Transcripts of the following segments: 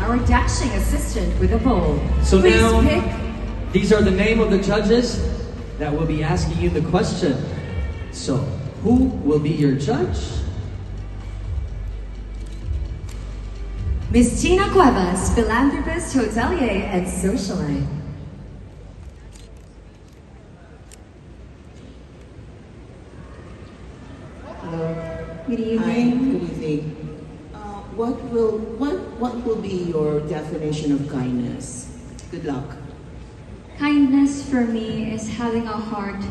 our dashing assistant with a bowl. So Please now, pick. these are the name of the judges that will be asking you the question. So, who will be your judge? Miss Tina Cuevas, philanthropist, hotelier, and socialite. Hello. Good Hi, evening. good evening. What will be your definition of kindness? Good luck. Kindness for me is having a heart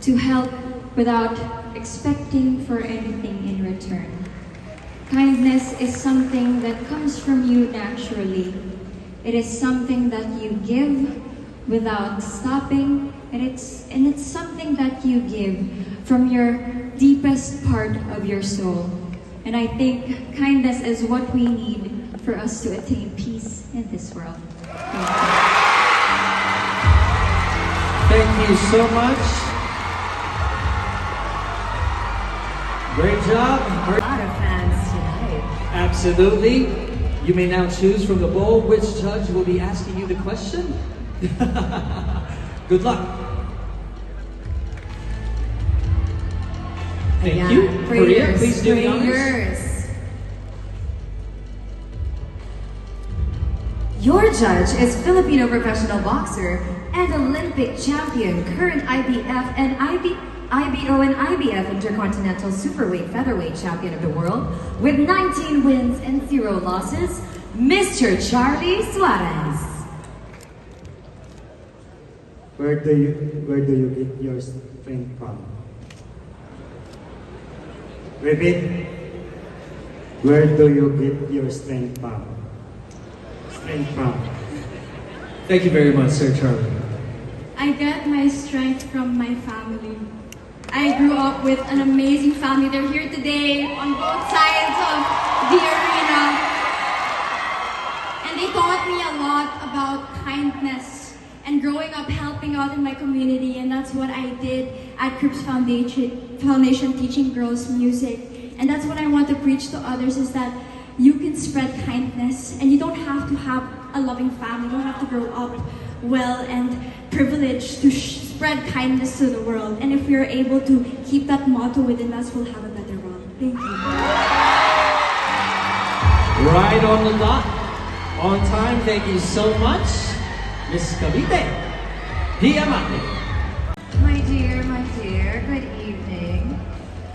to help without expecting for anything in return. Kindness is something that comes from you naturally. It is something that you give without stopping, and it's something that you give from your deepest part of your soul. And I think kindness is what we need for us to attain peace in this world. Thank you so much. Great job. A lot of fans tonight. Absolutely. You may now choose from the bowl which judge will be asking you the question. Good luck. Thank you. Korea, please do the honors. Your judge is Filipino professional boxer and Olympic champion, current IBF and IBO and IBF Intercontinental Superweight Featherweight Champion of the World with 19 wins and 0 losses, Mr. Charlie Suarez. Where do you get your strength from? Repeat. Where do you get your strength from? Strength from. Thank you very much, Sir Charlie. I get my strength from my family. I grew up with an amazing family. They're here today on both sides of the arena. And they taught me a lot about kindness and growing up helping out in my community. And that's what I did at Crips Foundation, teaching girls music. And that's what I want to preach to others, is that you can spread kindness and you don't have to have a loving family. You don't have to grow up well and privileged to spread kindness to the world. And if we are able to keep that motto within us, we'll have a better world. Thank you. Right on the dot, on time. Thank you so much, Miss Cavite. Diamante. My dear, good evening.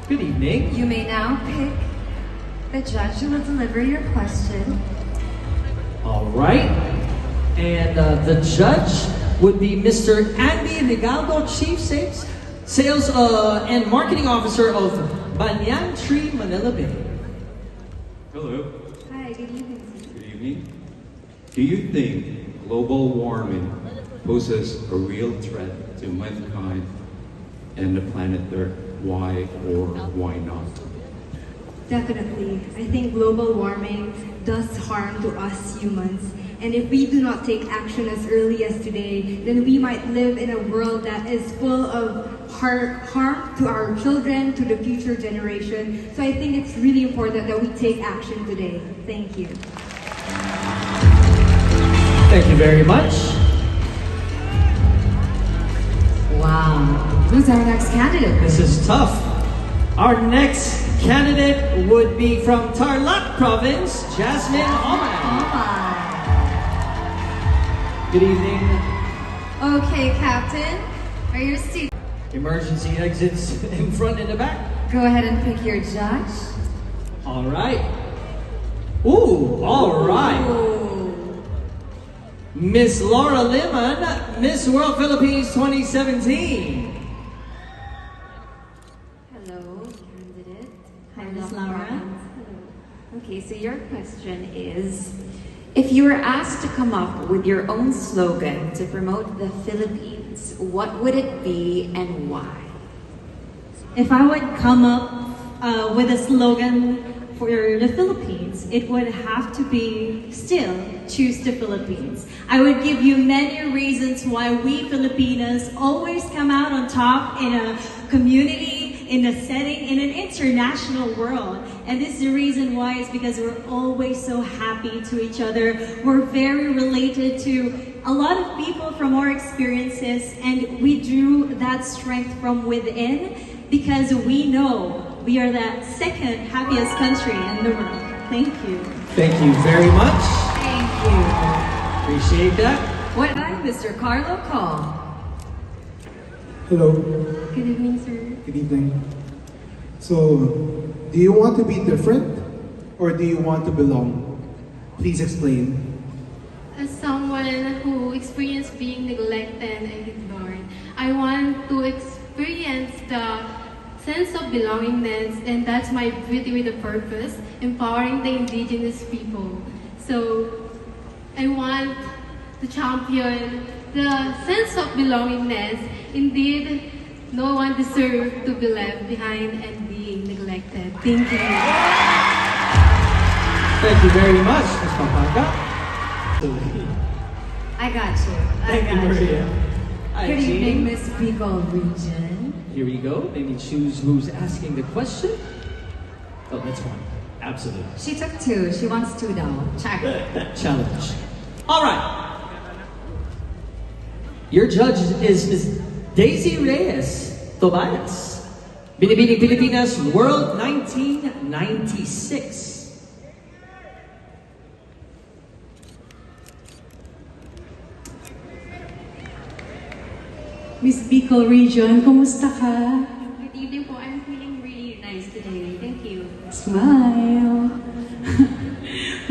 Good evening. You may now pick the judge who will deliver your question. All right. And the judge would be Mr. Andy Rigaldo, Chief Sales and Marketing Officer of Banyan Tree, Manila Bay. Hello. Hi, good evening. Good evening. Do you think global warming poses a real threat to mankind and the planet Earth? Why or why not? Definitely. I think global warming does harm to us humans. And if we do not take action as early as today, then we might live in a world that is full of harm to our children, to the future generation. So I think it's really important that we take action today. Thank you. Thank you very much. Wow. Who's our next candidate? This is tough. Our next candidate would be from Tarlac Province, Jasmine Omay. Good evening. Okay, Captain. Are you seated? Emergency exits in front and the back. Go ahead and pick your judge. All right. Ooh, all right. Ooh. Miss Laura Limon, Miss World Philippines 2017. Hello, candidate. Hi, Miss Laura. Hello. Okay, so your question is, if you were asked to come up with your own slogan to promote the Philippines, what would it be and why? If I would come up with a slogan for the Philippines, it would have to be still choose the Philippines. I would give you many reasons why we Filipinos always come out on top in a community, in a setting, in an international world. And this is the reason why, is because we're always so happy to each other. We're very related to a lot of people from our experiences, and we drew that strength from within because we know we are the second happiest country in the world. Thank you. Thank you very much. Thank you. Appreciate that. What by Mr. Carlo Call? Hello. Good evening, sir. Good evening. So, do you want to be different or do you want to belong? Please explain. As someone who experienced being neglected and ignored, I want to experience the sense of belongingness, and that's my beauty with a purpose, empowering the indigenous people. So I want to champion the sense of belongingness. Indeed, no one deserves to be left behind and being neglected. Thank you. Thank you very much, Ms. Pampanga. I got you. Thank you, Maria. Hi, Good evening, Jeanne. Miss Bicol region. Here we go. Maybe choose who's asking the question. Oh, that's one. Absolutely. She took 2. She wants 2 though. Check. Challenge. All right. Your judge is Ms. Daisy Reyes Tobias. Binibining Filipinas World 1996. Miss Bicol region, kumusta ka? Good evening po. I'm feeling really nice today. Thank you. Smile.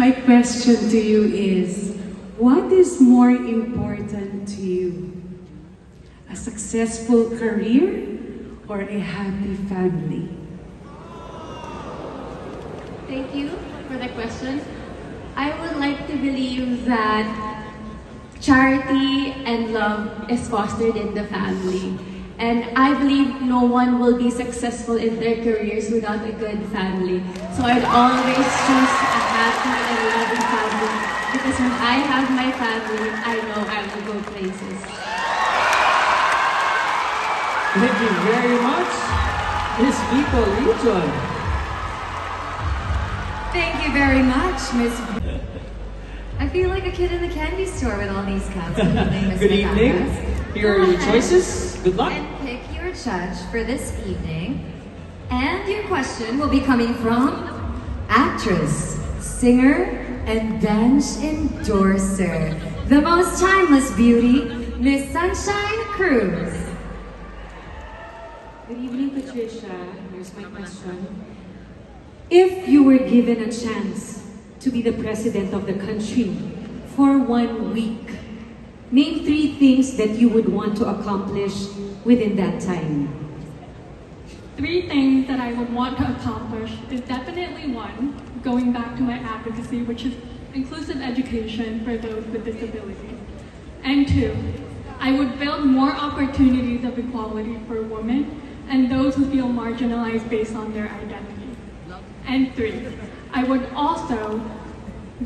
My question to you is, what is more important to you? A successful career or a happy family? Thank you for the question. I would like to believe that charity and love is fostered in the family. And I believe no one will be successful in their careers without a good family. So I'd always choose a happy and loving family, because when I have my family, I know I will go places. Thank you very much, Miss Bicol region. Thank you very much, Miss. I feel like a kid in the candy store with all these cats. Good evening, Miss Good evening. Batangas. Here are your choices. Good luck. And pick your judge for this evening. And your question will be coming from actress, singer, and dance endorser, the most timeless beauty, Miss Sunshine Cruz. Good evening, Patricia. Here's my question. If you were given a chance to be the president of the country for 1 week, name 3 things that you would want to accomplish within that time. 3 things that I would want to accomplish is definitely 1, going back to my advocacy, which is inclusive education for those with disabilities. And 2, I would build more opportunities of equality for women and those who feel marginalized based on their identity. And 3, I would also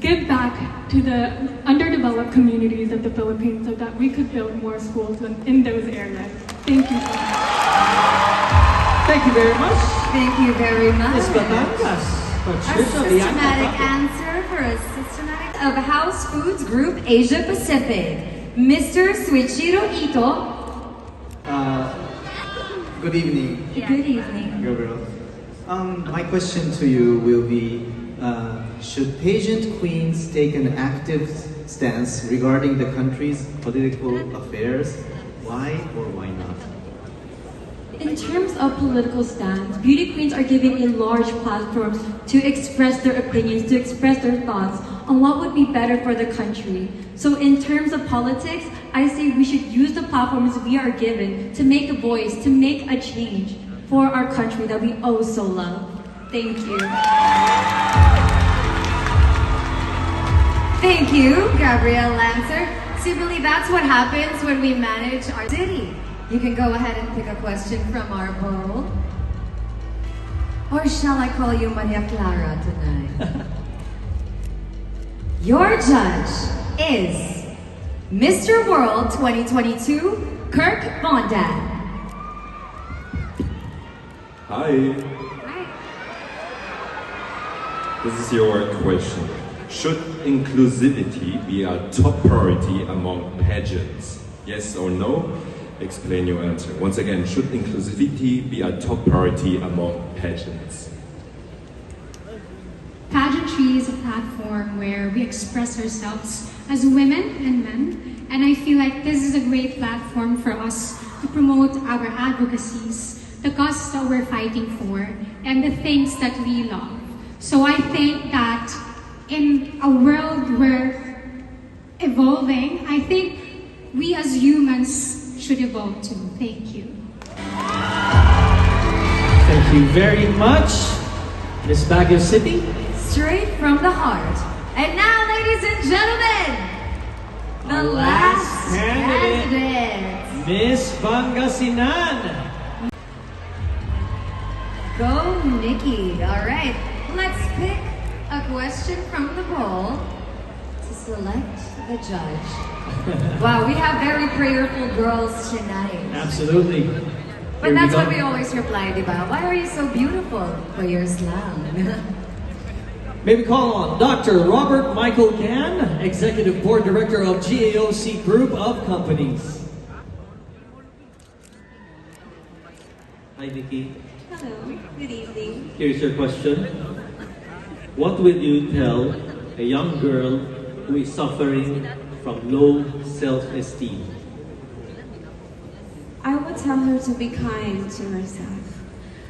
give back to the underdeveloped communities of the Philippines so that we could build more schools in those areas. Thank you so much. Thank you very much. Thank you very much. Miss Batangas. A Patricia, systematic Bianca. answer for a systematic of House Foods Group Asia Pacific, Mr. Suichiro Ito. Good evening, Good evening. Gabriel. My question to you will be, should pageant queens take an active stance regarding the country's political affairs? Why or why not? In terms of political stance, beauty queens are given a large platform to express their opinions, to express their thoughts on what would be better for the country. So in terms of politics, I say we should use the platforms we are given to make a voice, to make a change for our country that we oh so love. Thank you. Thank you, Gabrielle Lancer. Simply, that's what happens when we manage our city. You can go ahead and pick a question from our bowl. Or shall I call you Maria Clara tonight? Your judge is Mr. World 2022, Kirk Bondat. Hi. This is your question. Should inclusivity be a top priority among pageants? Yes or no? Explain your answer. Once again, should inclusivity be a top priority among pageants? Pageantry is a platform where we express ourselves as women and men, and I feel like this is a great platform for us to promote our advocacies, the causes that we're fighting for, and the things that we love. So I think that in a world where evolving, I think we as humans should evolve too. Thank you. Thank you very much, Miss Baguio City. Straight from the heart. And now, ladies and gentlemen, the last candidate. Miss Pangasinan. Go, Nikkie. All right, let's pick a question from the bowl to select the judge. Wow, we have very prayerful girls tonight. Absolutely. But that's what we always reply, diba? Why are you so beautiful? For your slang. May we call on Dr. Robert Michael Gan, Executive Board Director of GAOC Group of Companies. Hi, Nikkie. Hello, good evening. Here's your question. What will you tell a young girl who is suffering from low self-esteem? I would tell her to be kind to herself.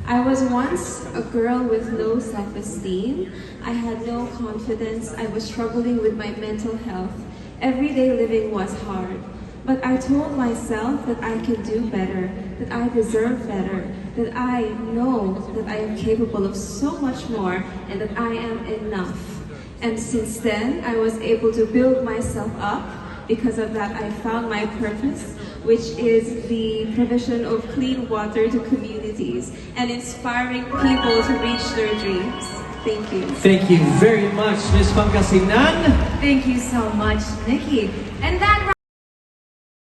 I was once a girl with low self-esteem. I had no confidence. I was struggling with my mental health. Everyday living was hard. But I told myself that I could do better, that I deserve better, that I know that I am capable of so much more, and that I am enough. And since then, I was able to build myself up. Because of that, I found my purpose, which is the provision of clean water to communities and inspiring people to reach their dreams. Thank you. Thank you very much, Miss Pangasinan. Thank you so much, Nikkie. And